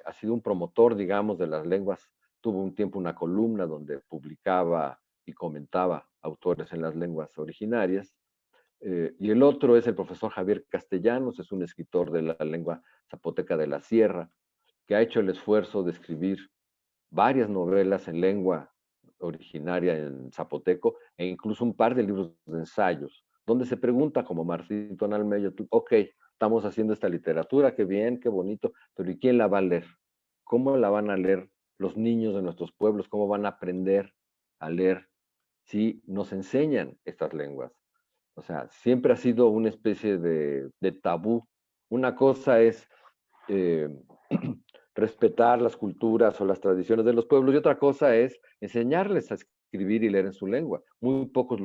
ha sido un promotor, digamos, de las lenguas, tuvo un tiempo una columna donde publicaba y comentaba autores en las lenguas originarias, y el otro es el profesor Javier Castellanos, es un escritor de la lengua zapoteca de la Sierra, que ha hecho el esfuerzo de escribir varias novelas en lengua originaria en zapoteco e incluso un par de libros de ensayos, donde se pregunta como Martín Tonalmeyo, ok, estamos haciendo esta literatura, qué bien, qué bonito, pero ¿y quién la va a leer? ¿Cómo la van a leer los niños de nuestros pueblos? ¿Cómo van a aprender a leer si nos enseñan estas lenguas? O sea, siempre ha sido una especie de tabú. Una cosa es eh, respetar las culturas o las tradiciones de los pueblos y otra cosa es enseñarles a escribir y leer en su lengua. Muy pocos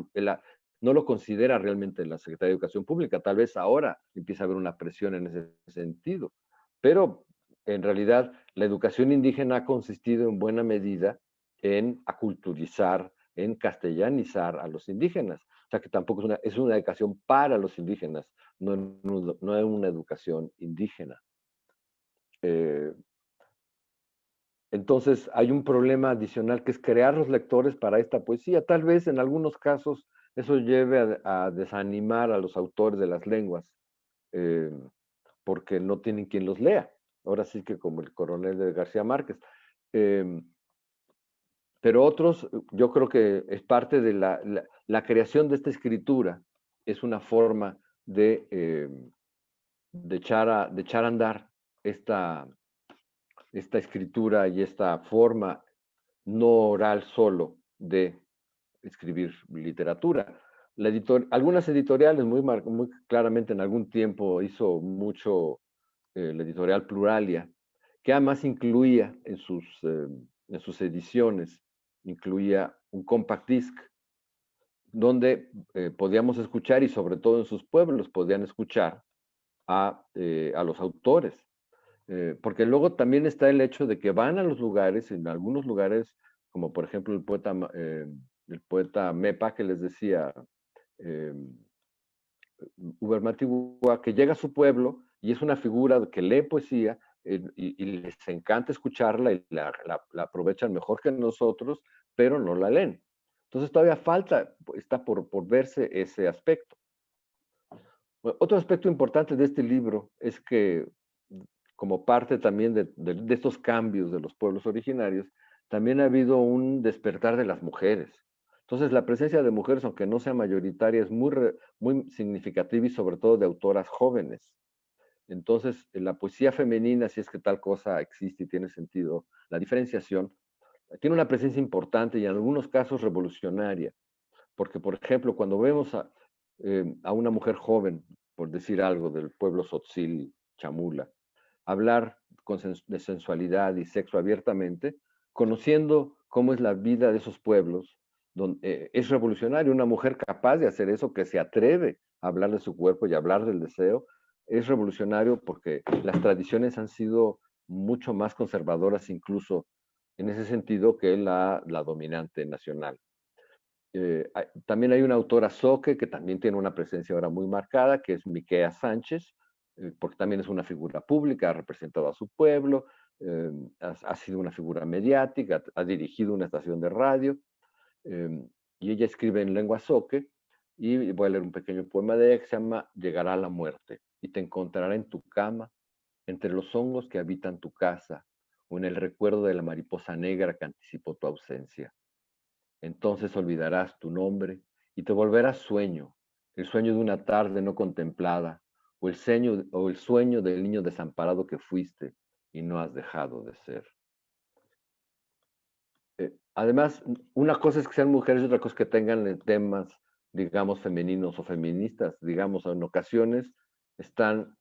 no lo considera realmente la Secretaría de Educación Pública. Tal vez ahora empieza a haber una presión en ese sentido. Pero en realidad la educación indígena ha consistido en buena medida en aculturizar, en castellanizar a los indígenas. O sea que tampoco es una educación para los indígenas, no es una educación indígena. Entonces hay un problema adicional que es crear los lectores para esta poesía. Tal vez en algunos casos eso lleve a desanimar a los autores de las lenguas, eh, porque no tienen quien los lea. Ahora sí que como el coronel de García Márquez. Eh, pero otros, yo creo que es parte de la creación de esta escritura, es una forma de echar a andar esta, esta escritura y esta forma no oral solo de escribir literatura. Algunas editoriales muy claramente en algún tiempo hizo mucho la editorial Pluralia, que además incluía en sus ediciones, incluía un compact disc donde podíamos escuchar y sobre todo en sus pueblos podían escuchar a los autores. Porque luego también está el hecho de que van a los lugares, en algunos lugares, como por ejemplo el poeta Mepa que les decía, eh, Ubermatigua, que llega a su pueblo y es una figura que lee poesía y les encanta escucharla y la aprovechan mejor que nosotros, pero no la leen. Entonces todavía está por verse ese aspecto. Bueno, otro aspecto importante de este libro es que como parte también de estos cambios de los pueblos originarios, también ha habido un despertar de las mujeres. Entonces, la presencia de mujeres, aunque no sea mayoritaria, es muy significativa y sobre todo de autoras jóvenes. Entonces, en la poesía femenina, si es que tal cosa existe y tiene sentido, la diferenciación tiene una presencia importante y en algunos casos revolucionaria. Porque, por ejemplo, cuando vemos a una mujer joven, por decir algo, del pueblo Tzotzil, Chamula, hablar de sensualidad y sexo abiertamente, conociendo cómo es la vida de esos pueblos, donde, es revolucionario. Una mujer capaz de hacer eso, que se atreve a hablar de su cuerpo y a hablar del deseo, es revolucionario porque las tradiciones han sido mucho más conservadoras incluso en ese sentido que la dominante nacional. También hay una autora Soque que también tiene una presencia ahora muy marcada, que es Miquea Sánchez, porque también es una figura pública, ha representado a su pueblo, ha sido una figura mediática, ha dirigido una estación de radio, y ella escribe en lengua Soque, y voy a leer un pequeño poema de ella que se llama Llegará la muerte, y te encontrará en tu cama, entre los hongos que habitan tu casa, o en el recuerdo de la mariposa negra que anticipó tu ausencia. Entonces olvidarás tu nombre y te volverás sueño, el sueño de una tarde no contemplada, o el sueño del niño desamparado que fuiste y no has dejado de ser. Además, una cosa es que sean mujeres y otra cosa es que tengan temas, digamos, femeninos o feministas. Digamos, en ocasiones están,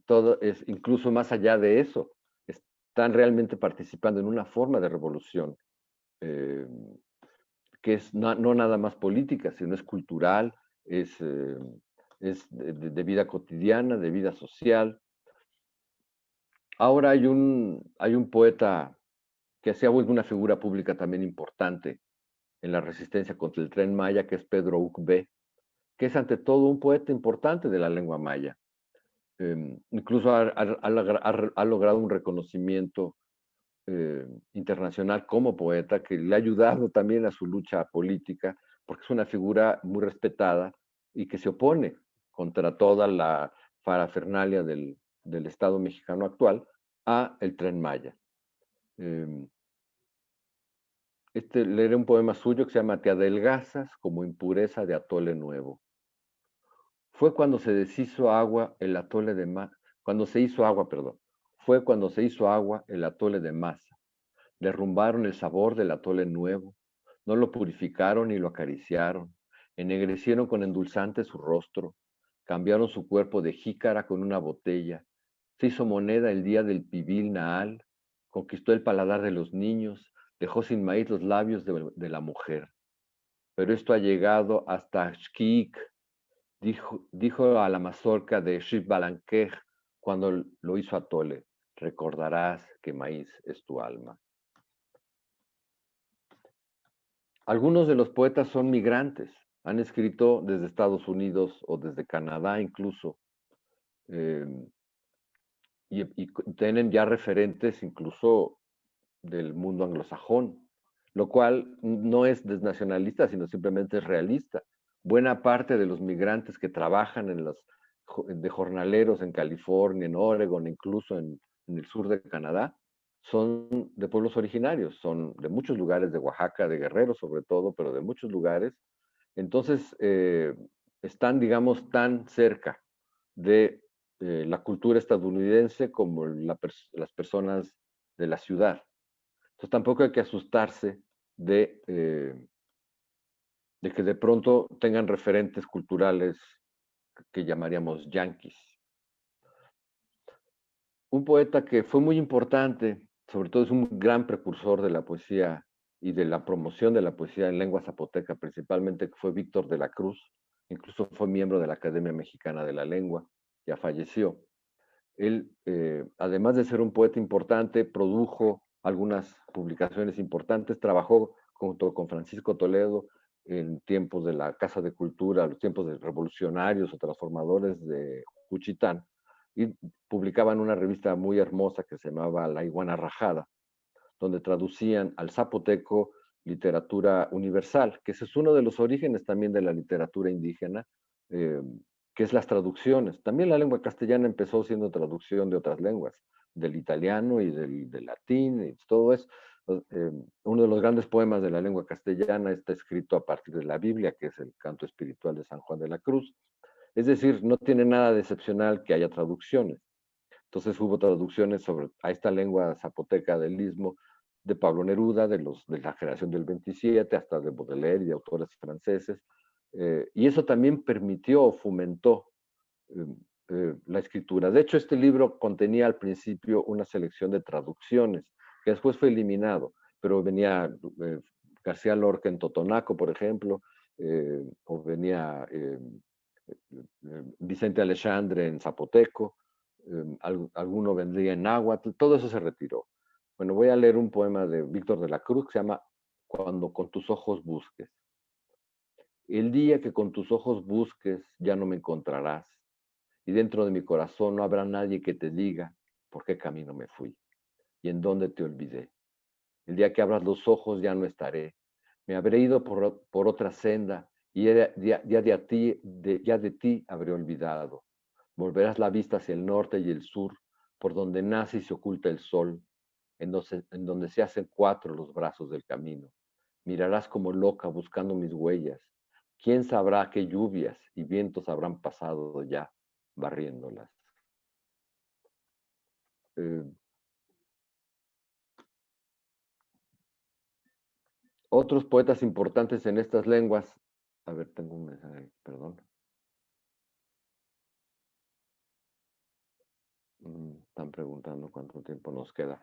todo es incluso más allá de eso, están realmente participando en una forma de revolución, eh, que es no nada más política, sino es cultural, es de vida cotidiana, de vida social. Ahora hay un poeta que se ha vuelto una figura pública también importante en la resistencia contra el Tren Maya, que es Pedro Ucbe, que es ante todo un poeta importante de la lengua maya. Incluso ha logrado un reconocimiento internacional como poeta que le ha ayudado también a su lucha política, porque es una figura muy respetada y que se opone contra toda la parafernalia del Estado mexicano actual a el Tren Maya. Leeré un poema suyo que se llama Te adelgazas como impureza de atole nuevo. Fue cuando se deshizo agua el atole de masa, cuando se hizo agua, perdón. Fue cuando se hizo agua el atole de masa. Derrumbaron el sabor del atole nuevo. No lo purificaron ni lo acariciaron. Ennegrecieron con endulzante su rostro. Cambiaron su cuerpo de jícara con una botella. Se hizo moneda el día del pibil Naal. Conquistó el paladar de los niños. Dejó sin maíz los labios de la mujer. Pero esto ha llegado hasta Xquic, dijo a la mazorca de Shivbalanquej cuando lo hizo atole. Recordarás que maíz es tu alma. Algunos de los poetas son migrantes, han escrito desde Estados Unidos o desde Canadá incluso, eh, y tienen ya referentes incluso del mundo anglosajón, lo cual no es desnacionalista, sino simplemente es realista. Buena parte de los migrantes que trabajan de jornaleros en California, en Oregon, incluso en el sur de Canadá, son de pueblos originarios, son de muchos lugares, de Oaxaca, de Guerrero sobre todo, pero de muchos lugares. Entonces, están, digamos, tan cerca de la cultura estadounidense como las personas de la ciudad. Entonces tampoco hay que asustarse de que de pronto tengan referentes culturales que llamaríamos yanquis. Un poeta que fue muy importante, sobre todo es un gran precursor de la poesía y de la promoción de la poesía en lengua zapoteca, principalmente, que fue Víctor de la Cruz. Incluso fue miembro de la Academia Mexicana de la Lengua, ya falleció. Él, además de ser un poeta importante, produjo algunas publicaciones importantes, trabajó junto con Francisco Toledo en tiempos de la Casa de Cultura, los tiempos de revolucionarios o transformadores de Juchitán, y publicaban una revista muy hermosa que se llamaba La Iguana Rajada, donde traducían al zapoteco literatura universal, que ese es uno de los orígenes también de la literatura indígena, que es las traducciones. También la lengua castellana empezó siendo traducción de otras lenguas, del italiano y del latín y todo eso. Uno de los grandes poemas de la lengua castellana está escrito a partir de la Biblia, que es el canto espiritual de San Juan de la Cruz. Es decir, no tiene nada de excepcional que haya traducciones. Entonces hubo traducciones a esta lengua zapoteca del Istmo de Pablo Neruda, de la generación del 27, hasta de Baudelaire y de autores franceses. Y eso también permitió o fomentó la escritura. De hecho, este libro contenía al principio una selección de traducciones, que después fue eliminado, pero venía García Lorca en Totonaco, por ejemplo, o venía Vicente Alexandre en zapoteco, alguno vendría en náhuatl, todo eso se retiró. Bueno, voy a leer un poema de Víctor de la Cruz que se llama Cuando con tus ojos busques. El día que con tus ojos busques ya no me encontrarás, y dentro de mi corazón no habrá nadie que te diga por qué camino me fui y en dónde te olvidé. El día que abras los ojos ya no estaré, me habré ido por otra senda y ya de ti habré olvidado. Volverás la vista hacia el norte y el sur, por donde nace y se oculta el sol, en donde se hacen cuatro los brazos del camino. Mirarás como loca buscando mis huellas. ¿Quién sabrá qué lluvias y vientos habrán pasado ya barriéndolas? Eh, Otros poetas importantes en estas lenguas. A ver, tengo un mensaje, perdón. Están preguntando cuánto tiempo nos queda.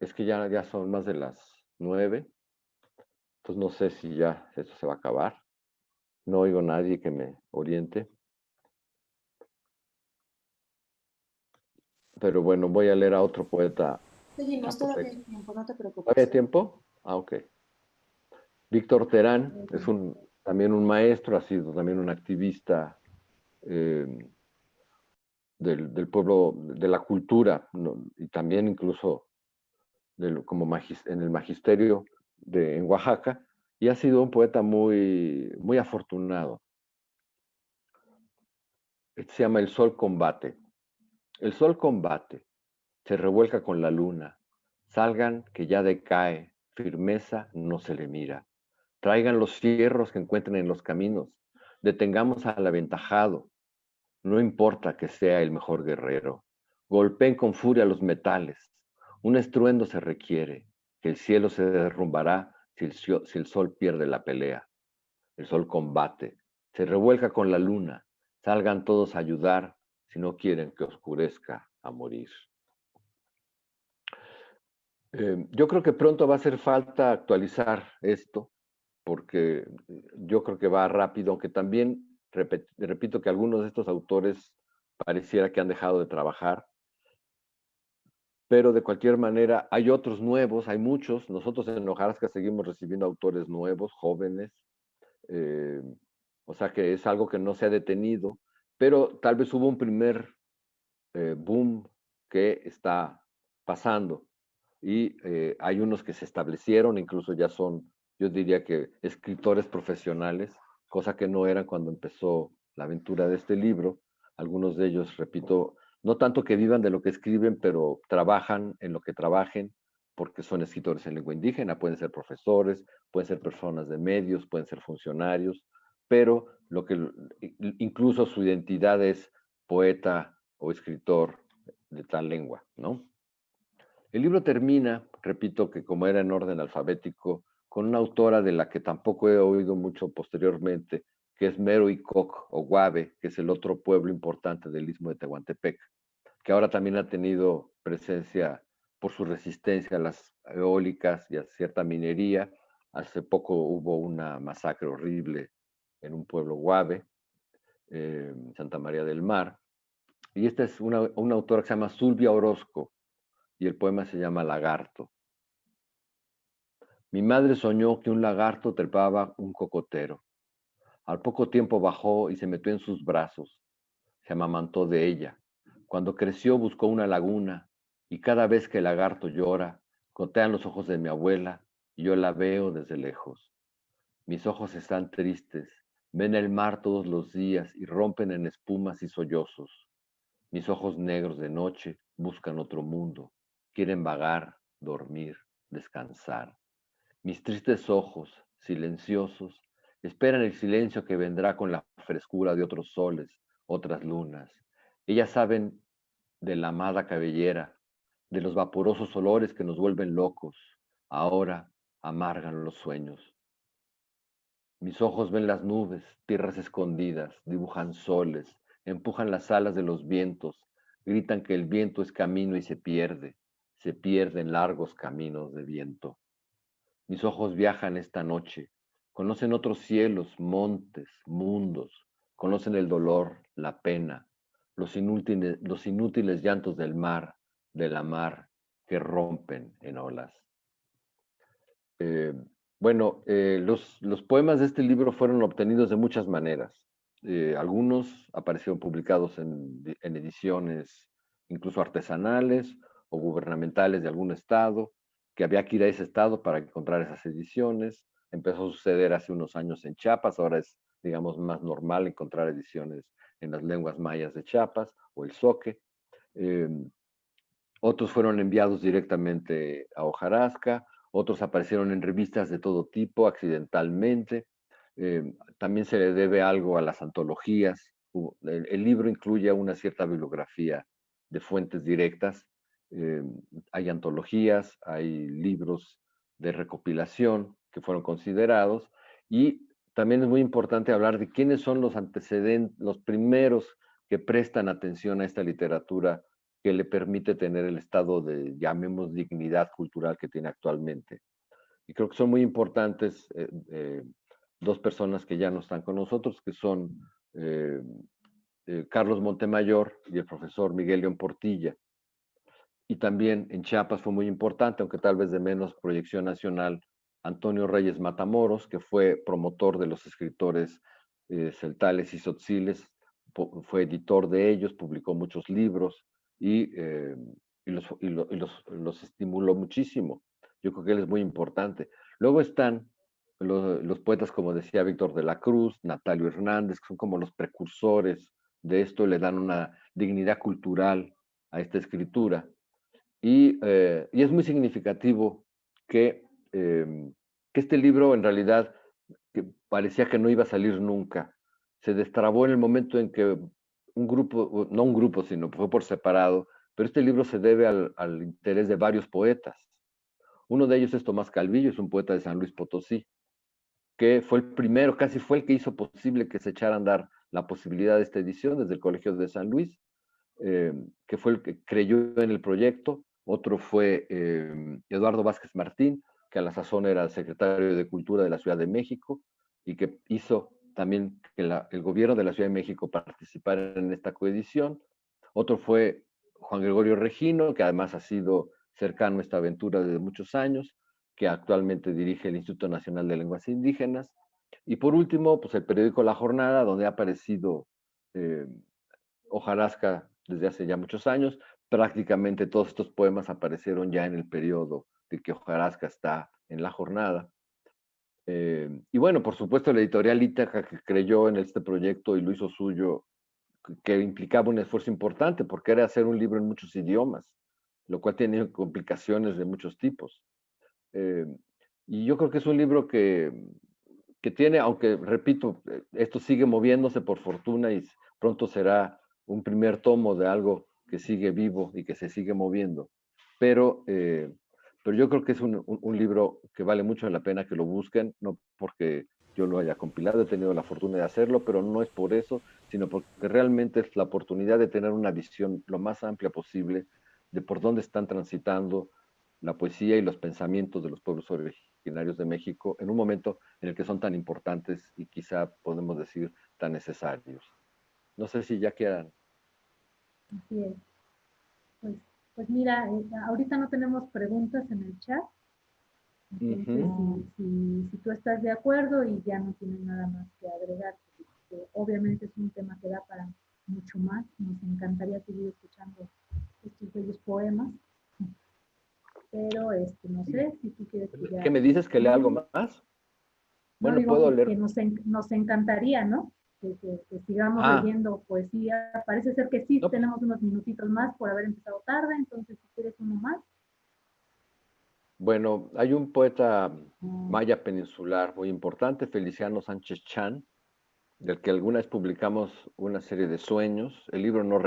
Es que ya son más de las 9, entonces no sé si ya eso se va a acabar. No oigo a nadie que me oriente. Pero bueno, voy a leer a otro poeta. Seguimos, todavía hay tiempo, no te preocupes. ¿Todavía hay tiempo? Ah, ok. Víctor Terán es también un maestro, ha sido también un activista del pueblo, de la cultura, ¿no? Y también incluso como en el magisterio en Oaxaca, y ha sido un poeta muy, muy afortunado. Este se llama El Sol Combate. El sol combate, se revuelca con la luna. Salgan que ya decae, firmeza no se le mira. Traigan los fierros que encuentren en los caminos. Detengamos al aventajado. No importa que sea el mejor guerrero. Golpeen con furia los metales. Un estruendo se requiere, que el cielo se derrumbará si el sol pierde la pelea. El sol combate, se revuelca con la luna. Salgan todos a ayudar si no quieren que oscurezca a morir. Yo creo que pronto va a hacer falta actualizar esto, porque yo creo que va rápido, aunque también repito que algunos de estos autores pareciera que han dejado de trabajar, pero de cualquier manera hay otros nuevos, hay muchos. Nosotros en Hojarasca seguimos recibiendo autores nuevos, jóvenes, o sea que es algo que no se ha detenido, pero tal vez hubo un primer boom que está pasando. Y hay unos que se establecieron, incluso ya son, yo diría que escritores profesionales, cosa que no eran cuando empezó la aventura de este libro. Algunos de ellos, repito, no tanto que vivan de lo que escriben, pero trabajan en lo que trabajen, porque son escritores en lengua indígena, pueden ser profesores, pueden ser personas de medios, pueden ser funcionarios, pero incluso su identidad es poeta o escritor de tal lengua, ¿no? El libro termina, repito que como era en orden alfabético, con una autora de la que tampoco he oído mucho posteriormente, que es Meroicoc o Guave, que es el otro pueblo importante del Istmo de Tehuantepec, que ahora también ha tenido presencia por su resistencia a las eólicas y a cierta minería. Hace poco hubo una masacre horrible en un pueblo Guave, Santa María del Mar. Y esta es una autora que se llama Zulvia Orozco, y el poema se llama Lagarto. Mi madre soñó que un lagarto trepaba un cocotero. Al poco tiempo bajó y se metió en sus brazos. Se amamantó de ella. Cuando creció buscó una laguna, y cada vez que el lagarto llora, gotean los ojos de mi abuela, y yo la veo desde lejos. Mis ojos están tristes, ven el mar todos los días y rompen en espumas y sollozos. Mis ojos negros de noche buscan otro mundo, quieren vagar, dormir, descansar. Mis tristes ojos, silenciosos, esperan el silencio que vendrá con la frescura de otros soles, otras lunas. Ellas saben de la amada cabellera, de los vaporosos olores que nos vuelven locos. Ahora amargan los sueños. Mis ojos ven las nubes, tierras escondidas, dibujan soles, empujan las alas de los vientos, gritan que el viento es camino y se pierde en largos caminos de viento. Mis ojos viajan esta noche, conocen otros cielos, montes, mundos, conocen el dolor, la pena, los inútiles llantos del mar, de la mar, que rompen en olas. Eh, los poemas de este libro fueron obtenidos de muchas maneras. Algunos aparecieron publicados en ediciones incluso artesanales o gubernamentales de algún estado, que había que ir a ese estado para encontrar esas ediciones. Empezó a suceder hace unos años en Chiapas, ahora es, digamos, más normal encontrar ediciones en las lenguas mayas de Chiapas o el zoque. Otros fueron enviados directamente a Hojarasca, otros aparecieron en revistas de todo tipo, accidentalmente. También se le debe algo a las antologías. El libro incluye una cierta bibliografía de fuentes directas. Hay antologías, hay libros de recopilación que fueron considerados, y también es muy importante hablar de quiénes son los antecedentes, los primeros que prestan atención a esta literatura que le permite tener el estado de, llamemos, dignidad cultural que tiene actualmente. Y creo que son muy importantes dos personas que ya no están con nosotros, que son Carlos Montemayor y el profesor Miguel León Portilla. Y también en Chiapas fue muy importante, aunque tal vez de menos proyección nacional, Antonio Reyes Matamoros, que fue promotor de los escritores celtales y tzotziles, fue editor de ellos, publicó muchos libros y los estimuló muchísimo. Yo creo que él es muy importante. Luego están los poetas, como decía Víctor de la Cruz, Natalio Hernández, que son como los precursores de esto, le dan una dignidad cultural a esta escritura. Y es muy significativo que este libro, en realidad, que parecía que no iba a salir nunca, se destrabó en el momento en que un grupo, no un grupo, sino fue por separado, pero este libro se debe al interés de varios poetas. Uno de ellos es Tomás Calvillo, es un poeta de San Luis Potosí, que fue el primero, casi fue el que hizo posible que se echara a andar la posibilidad de esta edición desde el Colegio de San Luis, que fue el que creyó en el proyecto. Otro fue Eduardo Vázquez Martín, que a la sazón era secretario de Cultura de la Ciudad de México y que hizo también que el gobierno de la Ciudad de México participara en esta coedición. Otro fue Juan Gregorio Regino, que además ha sido cercano a esta aventura desde muchos años, que actualmente dirige el Instituto Nacional de Lenguas Indígenas. Y por último, pues el periódico La Jornada, donde ha aparecido hojarasca desde hace ya muchos años. Prácticamente todos estos poemas aparecieron ya en el periodo de que hojarasca está en La Jornada. Y bueno, por supuesto, la editorial Ítaca, que creyó en este proyecto y lo hizo suyo, que implicaba un esfuerzo importante, porque era hacer un libro en muchos idiomas, lo cual tiene complicaciones de muchos tipos. Y yo creo que es un libro que tiene, aunque repito, esto sigue moviéndose por fortuna y pronto será un primer tomo de algo que sigue vivo y que se sigue moviendo. Pero yo creo que es un libro que vale mucho la pena que lo busquen, no porque yo lo haya compilado, he tenido la fortuna de hacerlo, pero no es por eso, sino porque realmente es la oportunidad de tener una visión lo más amplia posible de por dónde están transitando la poesía y los pensamientos de los pueblos originarios de México en un momento en el que son tan importantes y quizá podemos decir tan necesarios. No sé si ya quieran. Así es. Pues mira, ahorita no tenemos preguntas en el chat. Entonces, si tú estás de acuerdo y ya no tienes nada más que agregar, obviamente es un tema que da para mucho más. Nos encantaría seguir escuchando estos bellos poemas. Pero no sé si tú quieres que ya... ¿Qué me dices? ¿Que lea algo más? Bueno, no, digo puedo leer. Que nos encantaría, ¿no? Que sigamos leyendo poesía. Parece ser que sí, tenemos unos minutitos más por haber empezado tarde, entonces si quieres uno más. Bueno, hay un poeta maya peninsular muy importante, Feliciano Sánchez Chan, del que alguna vez publicamos una serie de sueños. El libro no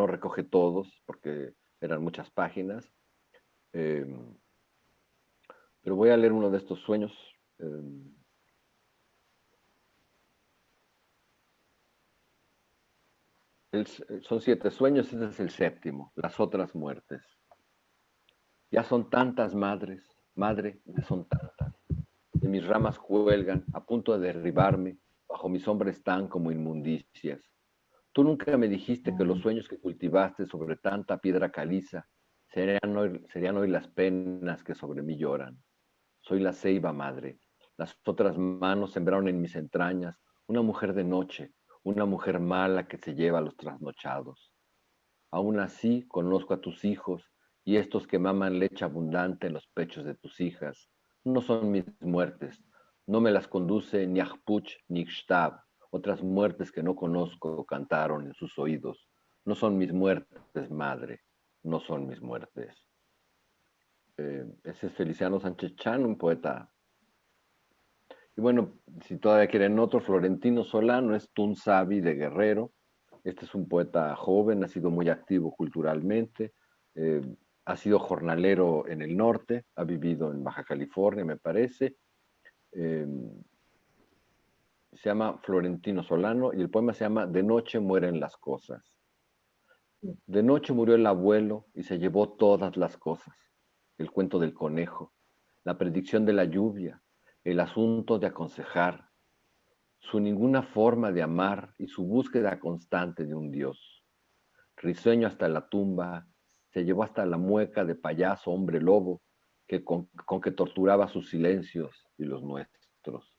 recoge todos, porque eran muchas páginas. Pero voy a leer uno de estos sueños. Son 7 sueños, este es el séptimo, las otras muertes. Ya son tantas madres, madre, ya son tantas. De mis ramas cuelgan, a punto de derribarme, bajo mi sombra están como inmundicias. Tú nunca me dijiste que los sueños que cultivaste sobre tanta piedra caliza serían hoy las penas que sobre mí lloran. Soy la ceiba madre. Las otras manos sembraron en mis entrañas una mujer de noche, una mujer mala que se lleva a los trasnochados. Aún así conozco a tus hijos y estos que maman leche abundante en los pechos de tus hijas. No son mis muertes, no me las conduce ni Ahpuch ni Xtab. Otras muertes que no conozco cantaron en sus oídos. No son mis muertes, madre, no son mis muertes. Ese es Feliciano Sánchez Chan, un poeta. Y bueno, si todavía quieren otro, Florentino Solano es Tunsavi de Guerrero. Este es un poeta joven, ha sido muy activo culturalmente, ha sido jornalero en el norte, ha vivido en Baja California, me parece. Se llama Florentino Solano y el poema se llama De noche mueren las cosas. De noche murió el abuelo y se llevó todas las cosas. El cuento del conejo, la predicción de la lluvia, el asunto de aconsejar, su ninguna forma de amar y su búsqueda constante de un Dios. Risueño hasta la tumba, se llevó hasta la mueca de payaso hombre lobo que con que torturaba sus silencios y los nuestros.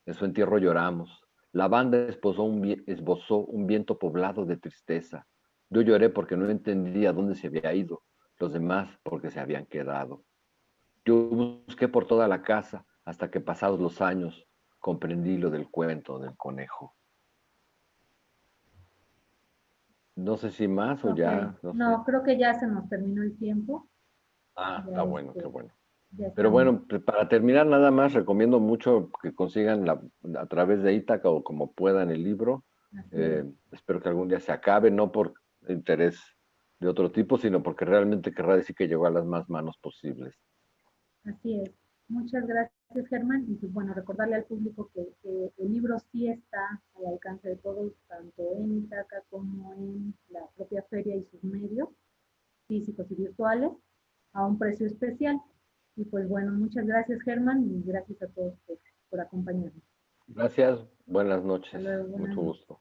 En su entierro lloramos. La banda esbozó un viento poblado de tristeza. Yo lloré porque no entendía dónde se había ido, los demás porque se habían quedado. Yo busqué por toda la casa hasta que pasados los años comprendí lo del cuento del conejo. No sé si más o Ok. ya. No, creo que ya se nos terminó el tiempo. Ah, Ya, está bueno, qué bueno. ya Pero estamos. bueno, para terminar nada más recomiendo mucho que consigan a través de Ítaca o como puedan el libro. Así es. Espero que algún día se acabe, no por interés de otro tipo, sino porque realmente querrá decir que llegó a las más manos posibles. Así es. Muchas gracias, Germán. Y pues, bueno, recordarle al público que el libro sí está al alcance de todos, tanto en Itaca como en la propia feria y sus medios físicos y virtuales, a un precio especial. Y pues bueno, muchas gracias, Germán, y gracias a todos por acompañarnos. Gracias, buenas noches, Hasta luego, buenas mucho noches. gusto.